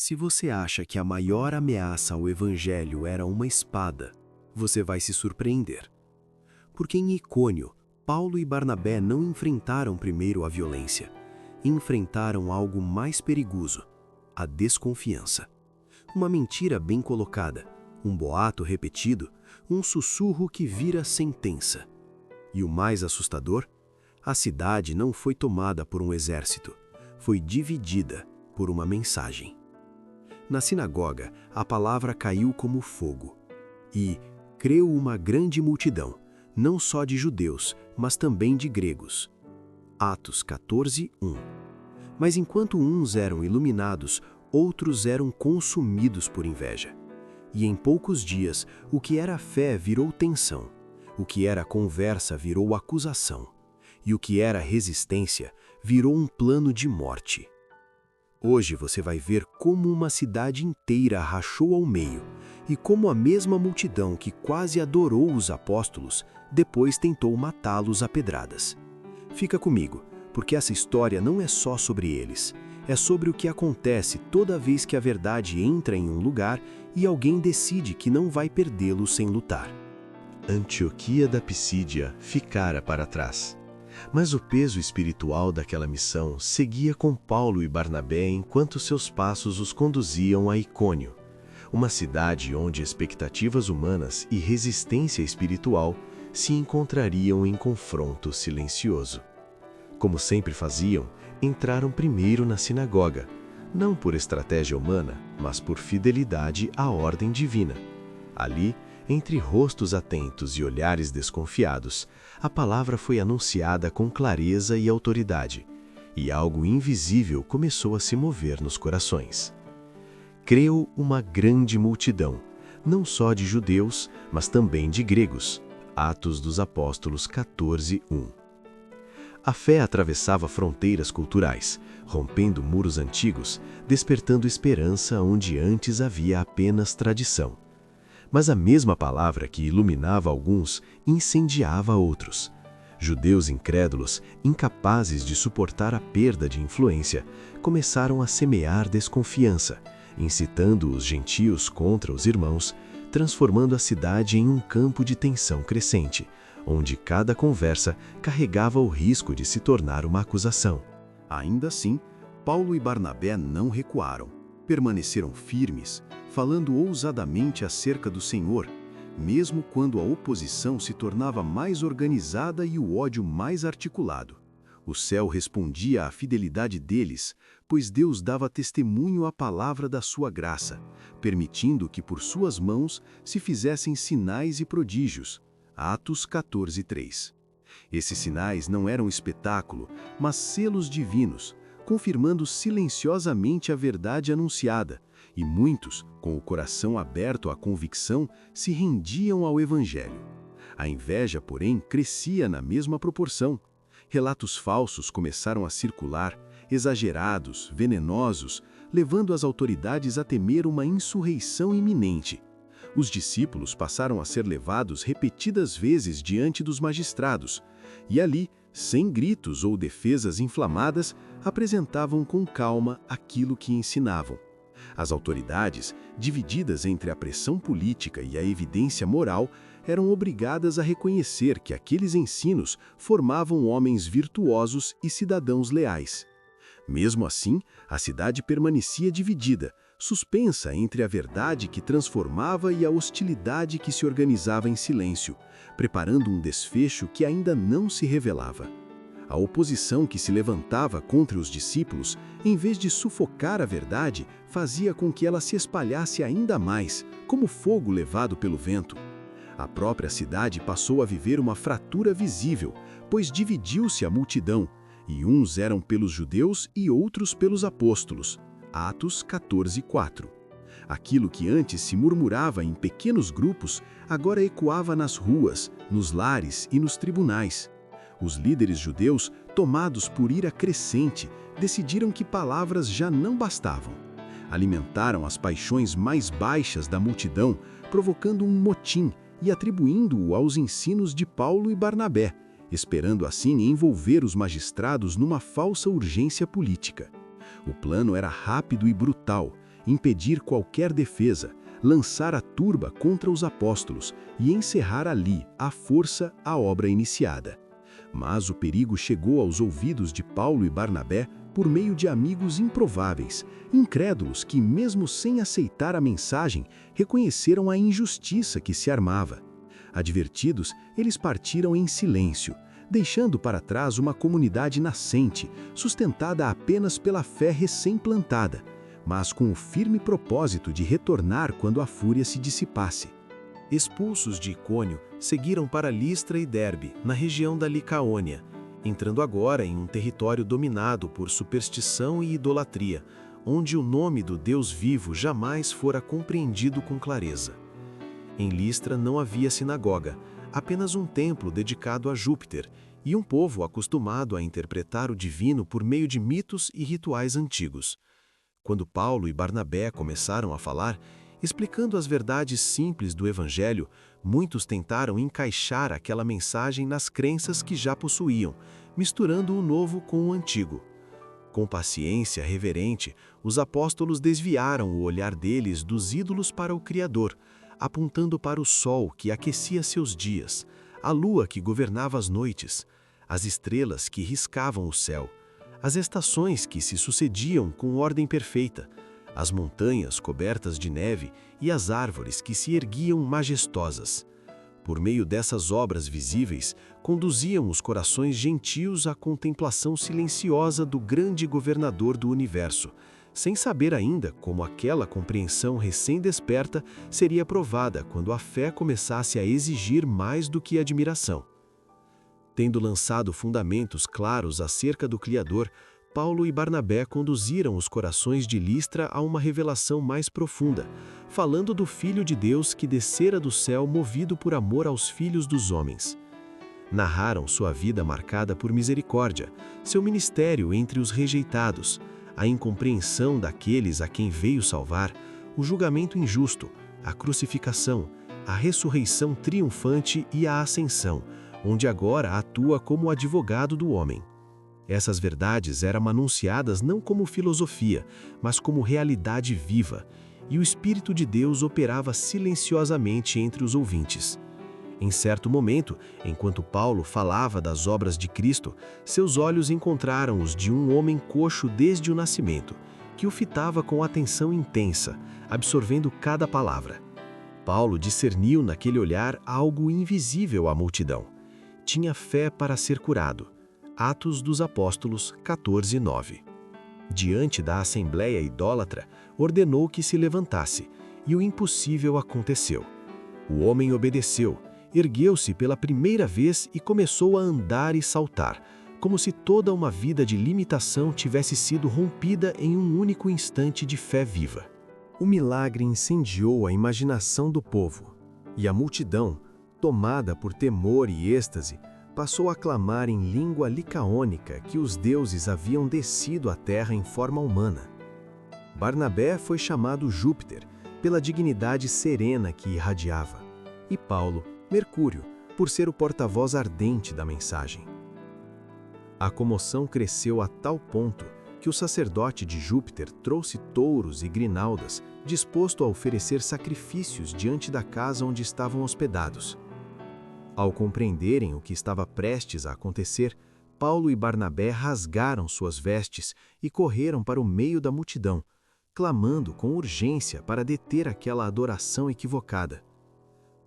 Se você acha que a maior ameaça ao Evangelho era uma espada, você vai se surpreender. Porque em Icônio, Paulo e Barnabé não enfrentaram primeiro a violência, enfrentaram algo mais perigoso, a desconfiança. Uma mentira bem colocada, um boato repetido, um sussurro que vira sentença. E o mais assustador? A cidade não foi tomada por um exército, foi dividida por uma mensagem. Na sinagoga, a palavra caiu como fogo. E creu uma grande multidão, não só de judeus, mas também de gregos. Atos 14:1. Mas enquanto uns eram iluminados, outros eram consumidos por inveja. E em poucos dias, o que era fé virou tensão, o que era conversa virou acusação, e o que era resistência virou um plano de morte. Hoje você vai ver como uma cidade inteira rachou ao meio e como a mesma multidão que quase adorou os apóstolos depois tentou matá-los a pedradas. Fica comigo, porque essa história não é só sobre eles, é sobre o que acontece toda vez que a verdade entra em um lugar e alguém decide que não vai perdê-lo sem lutar. Antioquia da Pisídia ficara para trás. Mas o peso espiritual daquela missão seguia com Paulo e Barnabé enquanto seus passos os conduziam a Icônio, uma cidade onde expectativas humanas e resistência espiritual se encontrariam em confronto silencioso. Como sempre faziam, entraram primeiro na sinagoga, não por estratégia humana, mas por fidelidade à ordem divina. Ali, entre rostos atentos e olhares desconfiados, a palavra foi anunciada com clareza e autoridade, e algo invisível começou a se mover nos corações. Creu uma grande multidão, não só de judeus, mas também de gregos. Atos dos Apóstolos 14:1. A fé atravessava fronteiras culturais, rompendo muros antigos, despertando esperança onde antes havia apenas tradição. Mas a mesma palavra que iluminava alguns incendiava outros. Judeus incrédulos, incapazes de suportar a perda de influência, começaram a semear desconfiança, incitando os gentios contra os irmãos, transformando a cidade em um campo de tensão crescente, onde cada conversa carregava o risco de se tornar uma acusação. Ainda assim, Paulo e Barnabé não recuaram. Permaneceram firmes, falando ousadamente acerca do Senhor, mesmo quando a oposição se tornava mais organizada e o ódio mais articulado. O céu respondia à fidelidade deles, pois Deus dava testemunho à palavra da sua graça, permitindo que por suas mãos se fizessem sinais e prodígios. Atos 14:3. Esses sinais não eram espetáculo, mas selos divinos, confirmando silenciosamente a verdade anunciada, e muitos, com o coração aberto à convicção, se rendiam ao Evangelho. A inveja, porém, crescia na mesma proporção. Relatos falsos começaram a circular, exagerados, venenosos, levando as autoridades a temer uma insurreição iminente. Os discípulos passaram a ser levados repetidas vezes diante dos magistrados, e ali, sem gritos ou defesas inflamadas, apresentavam com calma aquilo que ensinavam. As autoridades, divididas entre a pressão política e a evidência moral, eram obrigadas a reconhecer que aqueles ensinos formavam homens virtuosos e cidadãos leais. Mesmo assim, a cidade permanecia dividida, suspensa entre a verdade que transformava e a hostilidade que se organizava em silêncio, preparando um desfecho que ainda não se revelava. A oposição que se levantava contra os discípulos, em vez de sufocar a verdade, fazia com que ela se espalhasse ainda mais, como fogo levado pelo vento. A própria cidade passou a viver uma fratura visível, pois dividiu-se a multidão, e uns eram pelos judeus e outros pelos apóstolos. Atos 14:4. Aquilo que antes se murmurava em pequenos grupos, agora ecoava nas ruas, nos lares e nos tribunais. Os líderes judeus, tomados por ira crescente, decidiram que palavras já não bastavam. Alimentaram as paixões mais baixas da multidão, provocando um motim e atribuindo-o aos ensinos de Paulo e Barnabé, esperando assim envolver os magistrados numa falsa urgência política. O plano era rápido e brutal, impedir qualquer defesa, lançar a turba contra os apóstolos e encerrar ali, à força, a obra iniciada. Mas o perigo chegou aos ouvidos de Paulo e Barnabé por meio de amigos improváveis, incrédulos que, mesmo sem aceitar a mensagem, reconheceram a injustiça que se armava. Advertidos, eles partiram em silêncio, deixando para trás uma comunidade nascente, sustentada apenas pela fé recém-plantada, mas com o firme propósito de retornar quando a fúria se dissipasse. Expulsos de Icônio, seguiram para Listra e Derbe, na região da Licaônia, entrando agora em um território dominado por superstição e idolatria, onde o nome do Deus vivo jamais fora compreendido com clareza. Em Listra não havia sinagoga, apenas um templo dedicado a Júpiter, e um povo acostumado a interpretar o divino por meio de mitos e rituais antigos. Quando Paulo e Barnabé começaram a falar, explicando as verdades simples do Evangelho, muitos tentaram encaixar aquela mensagem nas crenças que já possuíam, misturando o novo com o antigo. Com paciência reverente, os apóstolos desviaram o olhar deles dos ídolos para o Criador, apontando para o sol que aquecia seus dias, a lua que governava as noites, as estrelas que riscavam o céu, as estações que se sucediam com ordem perfeita, as montanhas cobertas de neve e as árvores que se erguiam majestosas. Por meio dessas obras visíveis, conduziam os corações gentios à contemplação silenciosa do grande governador do universo, sem saber ainda como aquela compreensão recém-desperta seria provada quando a fé começasse a exigir mais do que admiração. Tendo lançado fundamentos claros acerca do Criador, Paulo e Barnabé conduziram os corações de Listra a uma revelação mais profunda, falando do Filho de Deus que descera do céu movido por amor aos filhos dos homens. Narraram sua vida marcada por misericórdia, seu ministério entre os rejeitados, a incompreensão daqueles a quem veio salvar, o julgamento injusto, a crucificação, a ressurreição triunfante e a ascensão, onde agora atua como advogado do homem. Essas verdades eram anunciadas não como filosofia, mas como realidade viva, e o Espírito de Deus operava silenciosamente entre os ouvintes. Em certo momento, enquanto Paulo falava das obras de Cristo, seus olhos encontraram os de um homem coxo desde o nascimento, que o fitava com atenção intensa, absorvendo cada palavra. Paulo discerniu naquele olhar algo invisível à multidão. Tinha fé para ser curado. Atos dos Apóstolos 14:9. Diante da assembleia idólatra, ordenou que se levantasse, e o impossível aconteceu. O homem obedeceu, ergueu-se pela primeira vez e começou a andar e saltar, como se toda uma vida de limitação tivesse sido rompida em um único instante de fé viva. O milagre incendiou a imaginação do povo, e a multidão, tomada por temor e êxtase, passou a clamar em língua licaônica que os deuses haviam descido à terra em forma humana. Barnabé foi chamado Júpiter, pela dignidade serena que irradiava, e Paulo, Mercúrio, por ser o porta-voz ardente da mensagem. A comoção cresceu a tal ponto que o sacerdote de Júpiter trouxe touros e grinaldas, disposto a oferecer sacrifícios diante da casa onde estavam hospedados. Ao compreenderem o que estava prestes a acontecer, Paulo e Barnabé rasgaram suas vestes e correram para o meio da multidão, clamando com urgência para deter aquela adoração equivocada.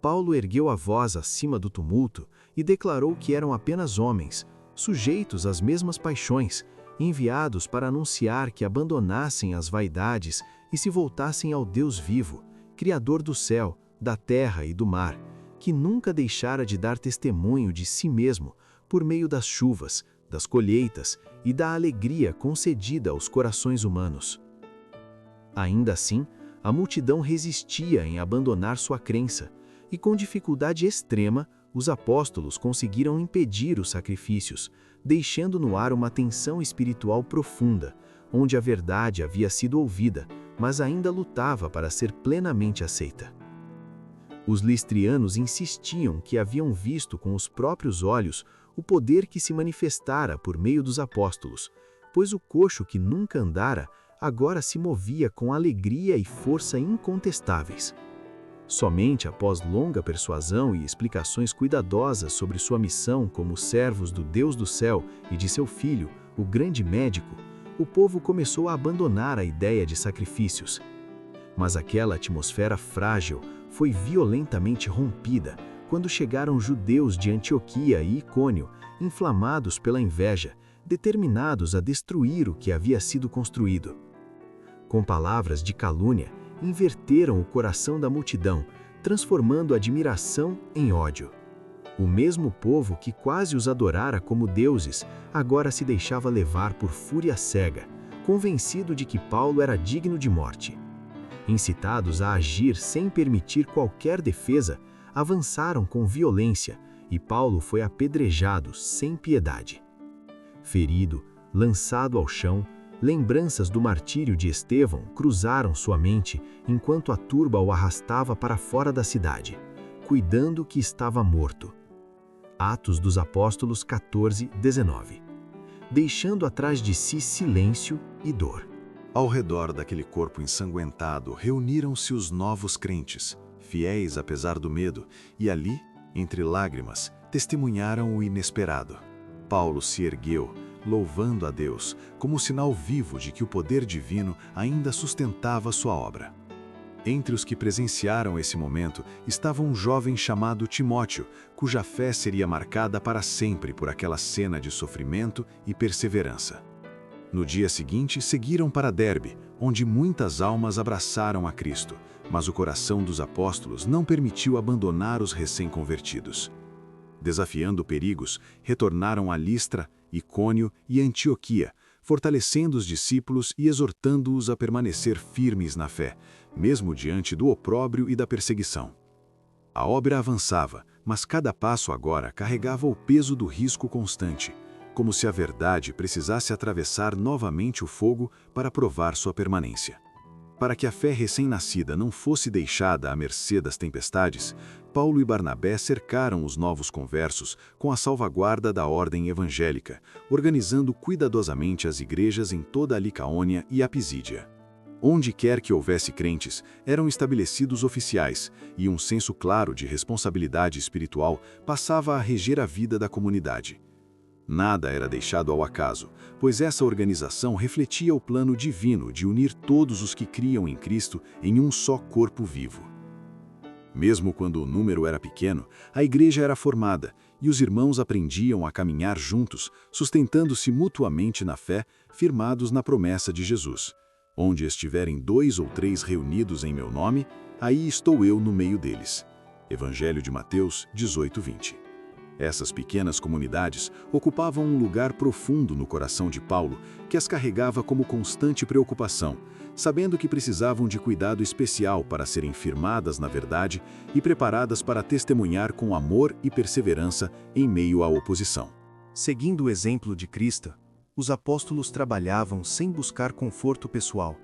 Paulo ergueu a voz acima do tumulto e declarou que eram apenas homens, sujeitos às mesmas paixões, enviados para anunciar que abandonassem as vaidades e se voltassem ao Deus vivo, Criador do céu, da terra e do mar, que nunca deixara de dar testemunho de si mesmo por meio das chuvas, das colheitas e da alegria concedida aos corações humanos. Ainda assim, a multidão resistia em abandonar sua crença, e com dificuldade extrema, os apóstolos conseguiram impedir os sacrifícios, deixando no ar uma tensão espiritual profunda, onde a verdade havia sido ouvida, mas ainda lutava para ser plenamente aceita. Os listrianos insistiam que haviam visto com os próprios olhos o poder que se manifestara por meio dos apóstolos, pois o coxo que nunca andara agora se movia com alegria e força incontestáveis. Somente após longa persuasão e explicações cuidadosas sobre sua missão como servos do Deus do céu e de seu filho, o grande médico, o povo começou a abandonar a ideia de sacrifícios. Mas aquela atmosfera frágil foi violentamente rompida quando chegaram judeus de Antioquia e Icônio, inflamados pela inveja, determinados a destruir o que havia sido construído. Com palavras de calúnia, inverteram o coração da multidão, transformando a admiração em ódio. O mesmo povo que quase os adorara como deuses, agora se deixava levar por fúria cega, convencido de que Paulo era digno de morte. Incitados a agir sem permitir qualquer defesa, avançaram com violência e Paulo foi apedrejado sem piedade. Ferido, lançado ao chão, lembranças do martírio de Estevão cruzaram sua mente enquanto a turba o arrastava para fora da cidade, cuidando que estava morto. Atos dos Apóstolos 14:19. Deixando atrás de si silêncio e dor. Ao redor daquele corpo ensanguentado reuniram-se os novos crentes, fiéis apesar do medo, e ali, entre lágrimas, testemunharam o inesperado. Paulo se ergueu, louvando a Deus, como sinal vivo de que o poder divino ainda sustentava sua obra. Entre os que presenciaram esse momento estava um jovem chamado Timóteo, cuja fé seria marcada para sempre por aquela cena de sofrimento e perseverança. No dia seguinte, seguiram para Derbe, onde muitas almas abraçaram a Cristo, mas o coração dos apóstolos não permitiu abandonar os recém-convertidos. Desafiando perigos, retornaram a Listra, Icônio e Antioquia, fortalecendo os discípulos e exortando-os a permanecer firmes na fé, mesmo diante do opróbrio e da perseguição. A obra avançava, mas cada passo agora carregava o peso do risco constante, como se a verdade precisasse atravessar novamente o fogo para provar sua permanência. Para que a fé recém-nascida não fosse deixada à mercê das tempestades, Paulo e Barnabé cercaram os novos conversos com a salvaguarda da ordem evangélica, organizando cuidadosamente as igrejas em toda a Licaônia e a Pisídia. Onde quer que houvesse crentes, eram estabelecidos oficiais, e um senso claro de responsabilidade espiritual passava a reger a vida da comunidade. Nada era deixado ao acaso, pois essa organização refletia o plano divino de unir todos os que criam em Cristo em um só corpo vivo. Mesmo quando o número era pequeno, a igreja era formada e os irmãos aprendiam a caminhar juntos, sustentando-se mutuamente na fé, firmados na promessa de Jesus. Onde estiverem 2 ou 3 reunidos em meu nome, aí estou eu no meio deles. Evangelho de Mateus 18:20. Essas pequenas comunidades ocupavam um lugar profundo no coração de Paulo, que as carregava como constante preocupação, sabendo que precisavam de cuidado especial para serem firmadas na verdade e preparadas para testemunhar com amor e perseverança em meio à oposição. Seguindo o exemplo de Cristo, os apóstolos trabalhavam sem buscar conforto pessoal,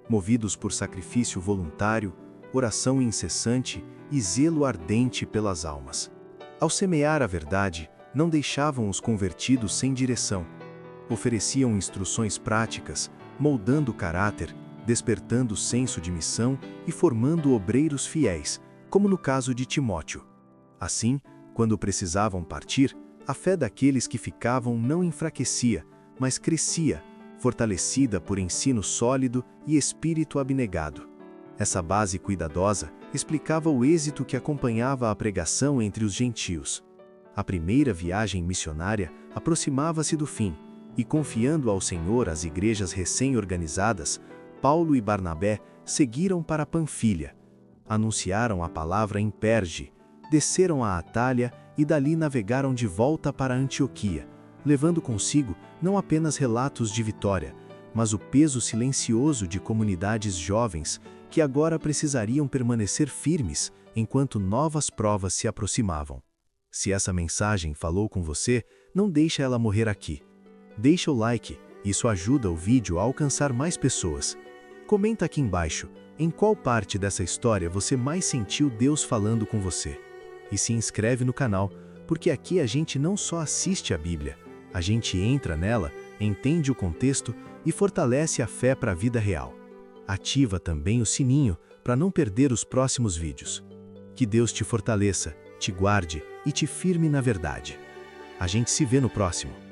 movidos por sacrifício voluntário, oração incessante e zelo ardente pelas almas. Ao semear a verdade, não deixavam os convertidos sem direção. Ofereciam instruções práticas, moldando o caráter, despertando o senso de missão e formando obreiros fiéis, como no caso de Timóteo. Assim, quando precisavam partir, a fé daqueles que ficavam não enfraquecia, mas crescia, fortalecida por ensino sólido e espírito abnegado. Essa base cuidadosa explicava o êxito que acompanhava a pregação entre os gentios. A primeira viagem missionária aproximava-se do fim, e confiando ao Senhor as igrejas recém-organizadas, Paulo e Barnabé seguiram para Panfilha, anunciaram a palavra em Perge, desceram a Atália e dali navegaram de volta para Antioquia, levando consigo não apenas relatos de vitória, mas o peso silencioso de comunidades jovens que agora precisariam permanecer firmes enquanto novas provas se aproximavam. Se essa mensagem falou com você, não deixa ela morrer aqui. Deixa o like, isso ajuda o vídeo a alcançar mais pessoas. Comenta aqui embaixo, em qual parte dessa história você mais sentiu Deus falando com você. E se inscreve no canal, porque aqui a gente não só assiste a Bíblia, a gente entra nela entende o contexto e fortalece a fé para a vida real. Ativa também o sininho para não perder os próximos vídeos. Que Deus te fortaleça, te guarde e te firme na verdade. A gente se vê no próximo.